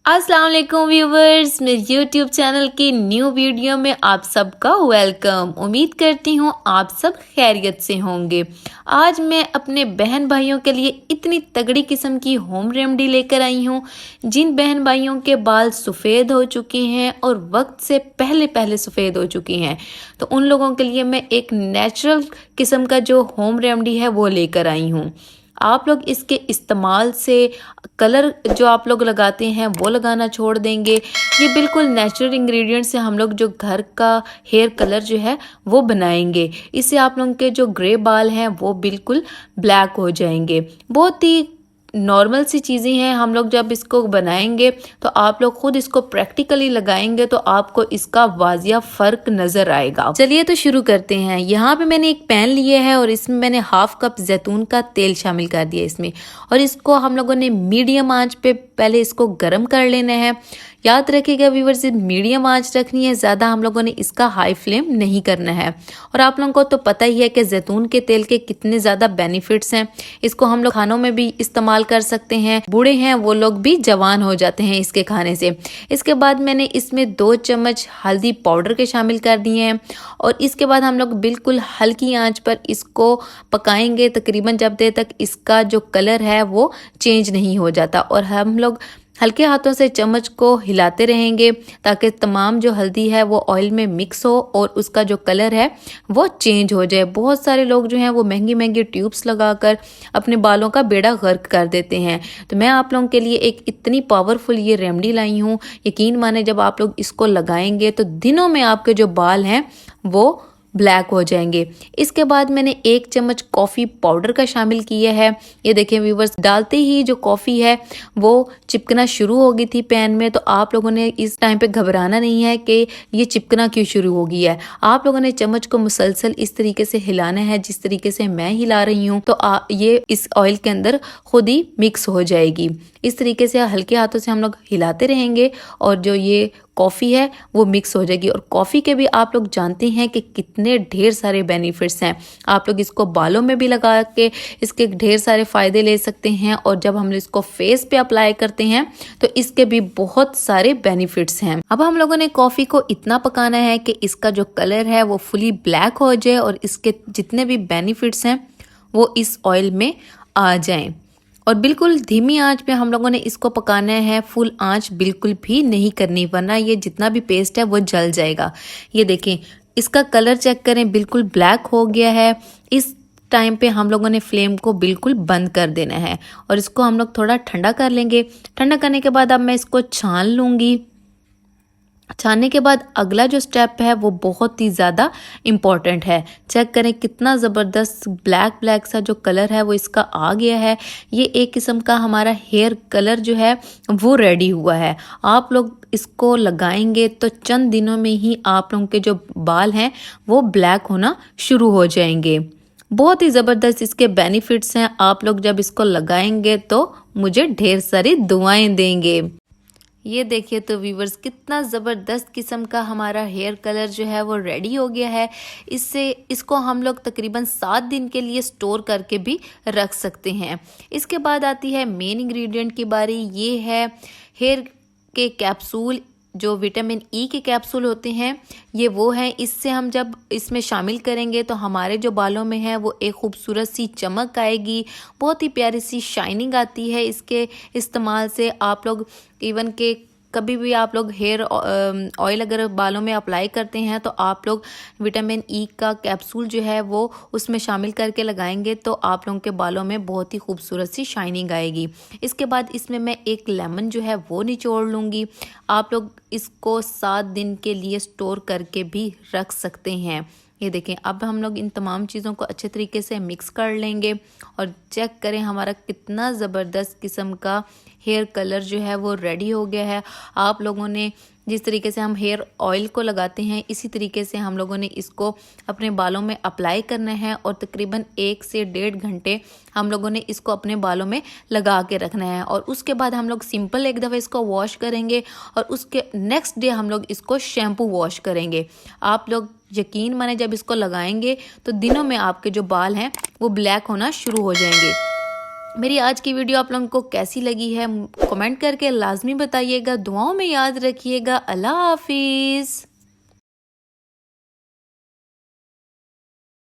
अस्सलाम वालेकुम व्यूवर्स, मेरे यूट्यूब चैनल की न्यू वीडियो में आप सबका वेलकम। उम्मीद करती हूँ आप सब खैरियत से होंगे। आज मैं अपने बहन भाइयों के लिए इतनी तगड़ी किस्म की होम रेमेडी लेकर आई हूँ। जिन बहन भाइयों के बाल सफ़ेद हो चुके हैं और वक्त से पहले पहले सफ़ेद हो चुके हैं, तो उन लोगों के लिए मैं एक नेचुरल किस्म का जो होम रेमेडी है वो लेकर आई हूँ। आप लोग इसके इस्तेमाल से कलर जो आप लोग लगाते हैं वो लगाना छोड़ देंगे। ये बिल्कुल नेचुरल इंग्रेडिएंट से हम लोग जो घर का हेयर कलर जो है वो बनाएंगे। इससे आप लोगों के जो ग्रे बाल हैं वो बिल्कुल ब्लैक हो जाएंगे। बहुत ही नॉर्मल सी चीज़ें हैं। हम लोग जब इसको बनाएंगे तो आप लोग खुद इसको प्रैक्टिकली लगाएंगे तो आपको इसका वाजिया फ़र्क नज़र आएगा। चलिए तो शुरू करते हैं। यहाँ पे मैंने एक पैन लिया है और इसमें मैंने हाफ कप जैतून का तेल शामिल कर दिया इसमें, और इसको हम लोगों ने मीडियम आंच पे पहले इसको गर्म कर लेना है। याद रखिएगा व्यूअर्स, मीडियम आंच रखनी है, ज़्यादा हम लोगों ने इसका हाई फ्लेम नहीं करना है। और आप लोगों को तो पता ही है कि जैतून के तेल के कितने ज़्यादा बेनिफिट्स हैं। इसको हम लोग खानों में भी इस्तेमाल कर सकते हैं, बूढ़े हैं वो लोग भी जवान हो जाते हैं इसके खाने से। इसके बाद मैंने इसमें 2 चम्मच हल्दी पाउडर के शामिल कर दिए हैं, और इसके बाद हम लोग बिल्कुल हल्की आंच पर इसको पकाएंगे तकरीबन जब देर तक इसका जो कलर है वो चेंज नहीं हो जाता। और हम लोग हल्के हाथों से चम्मच को हिलाते रहेंगे ताकि तमाम जो हल्दी है वो ऑयल में मिक्स हो और उसका जो कलर है वो चेंज हो जाए। बहुत सारे लोग जो हैं वो महंगी महंगी ट्यूब्स लगाकर अपने बालों का बेड़ा गर्क कर देते हैं, तो मैं आप लोगों के लिए एक इतनी पावरफुल ये रेमेडी लाई हूँ। यकीन माने जब आप लोग इसको लगाएंगे तो दिनों में आपके जो बाल हैं वो ब्लैक हो जाएंगे। इसके बाद मैंने 1 चम्मच कॉफ़ी पाउडर का शामिल किया है। ये देखें व्यूवर्स, डालते ही जो कॉफ़ी है वो चिपकना शुरू हो गई थी पैन में, तो आप लोगों ने इस टाइम पे घबराना नहीं है कि ये चिपकना क्यों शुरू हो गई है। आप लोगों ने चम्मच को मुसलसल इस तरीके से हिलाना है जिस तरीके से मैं हिला रही हूँ, तो ये इस ऑयल के अंदर खुद ही मिक्स हो जाएगी। इस तरीके से हल्के हाथों से हम लोग हिलाते रहेंगे और जो ये कॉफ़ी है वो मिक्स हो जाएगी। और कॉफ़ी के भी आप लोग जानते हैं कि कितने ढेर सारे बेनिफिट्स हैं। आप लोग इसको बालों में भी लगा के इसके ढेर सारे फ़ायदे ले सकते हैं, और जब हम इसको फेस पे अप्लाई करते हैं तो इसके भी बहुत सारे बेनिफिट्स हैं। अब हम लोगों ने कॉफ़ी को इतना पकाना है कि इसका जो कलर है वो फुली ब्लैक हो जाए और इसके जितने भी बेनिफिट्स हैं वो इस ऑयल में आ जाएं। और बिल्कुल धीमी आंच पे हम लोगों ने इसको पकाना है, फुल आंच बिल्कुल भी नहीं करनी, वरना ये जितना भी पेस्ट है वो जल जाएगा। ये देखें, इसका कलर चेक करें, बिल्कुल ब्लैक हो गया है। इस टाइम पे हम लोगों ने फ्लेम को बिल्कुल बंद कर देना है और इसको हम लोग थोड़ा ठंडा कर लेंगे। ठंडा करने के बाद अब मैं इसको छान लूँगी। छानने के बाद अगला जो स्टेप है वो बहुत ही ज़्यादा इम्पॉर्टेंट है। चेक करें कितना ज़बरदस्त ब्लैक ब्लैक सा जो कलर है वो इसका आ गया है। ये एक किस्म का हमारा हेयर कलर जो है वो रेडी हुआ है। आप लोग इसको लगाएंगे तो चंद दिनों में ही आप लोगों के जो बाल हैं वो ब्लैक होना शुरू हो जाएंगे। बहुत ही ज़बरदस्त इसके बेनिफिट्स हैं। आप लोग जब इसको लगाएंगे तो मुझे ढेर सारी दुआएं देंगे। ये देखिए तो व्यूवर्स, कितना ज़बरदस्त किस्म का हमारा हेयर कलर जो है वो रेडी हो गया है। इसको हम लोग तकरीबन 7 दिन के लिए स्टोर करके भी रख सकते हैं। इसके बाद आती है मेन इंग्रेडिएंट की बारी। ये है हेयर के कैप्सूल, जो विटामिन ई के कैप्सूल होते हैं, ये वो हैं। इससे हम जब इसमें शामिल करेंगे तो हमारे जो बालों में है वो एक खूबसूरत सी चमक आएगी, बहुत ही प्यारी सी शाइनिंग आती है इसके इस्तेमाल से। आप लोग इवन के कभी भी आप लोग हेयर ऑयल अगर बालों में अप्लाई करते हैं तो आप लोग विटामिन ई का कैप्सूल जो है वो उसमें शामिल करके लगाएंगे तो आप लोगों के बालों में बहुत ही खूबसूरत सी शाइनिंग आएगी। इसके बाद इसमें मैं एक लेमन जो है वो निचोड़ लूँगी। आप लोग इसको 7 दिन के लिए स्टोर करके भी रख सकते हैं। ये देखें, अब हम लोग इन तमाम चीज़ों को अच्छे तरीके से मिक्स कर लेंगे और चेक करें हमारा कितना ज़बरदस्त किस्म का हेयर कलर जो है वो रेडी हो गया है। आप लोगों ने जिस तरीके से हम हेयर ऑयल को लगाते हैं इसी तरीके से हम लोगों ने इसको अपने बालों में अप्लाई करना है और तकरीबन 1 से 1.5 घंटे हम लोगों ने इसको अपने बालों में लगा के रखना है। और उसके बाद हम लोग सिंपल एक दफ़ा इसको वॉश करेंगे और उसके नेक्स्ट डे हम लोग इसको शैम्पू वॉश करेंगे। आप लोग यकीन माने जब इसको लगाएंगे तो दिनों में आपके जो बाल हैं वो ब्लैक होना शुरू हो जाएंगे। मेरी आज की वीडियो आप लोगों को कैसी लगी है कमेंट करके लाजमी बताइएगा। दुआओं में याद रखिएगा। अल्लाह हाफिज़।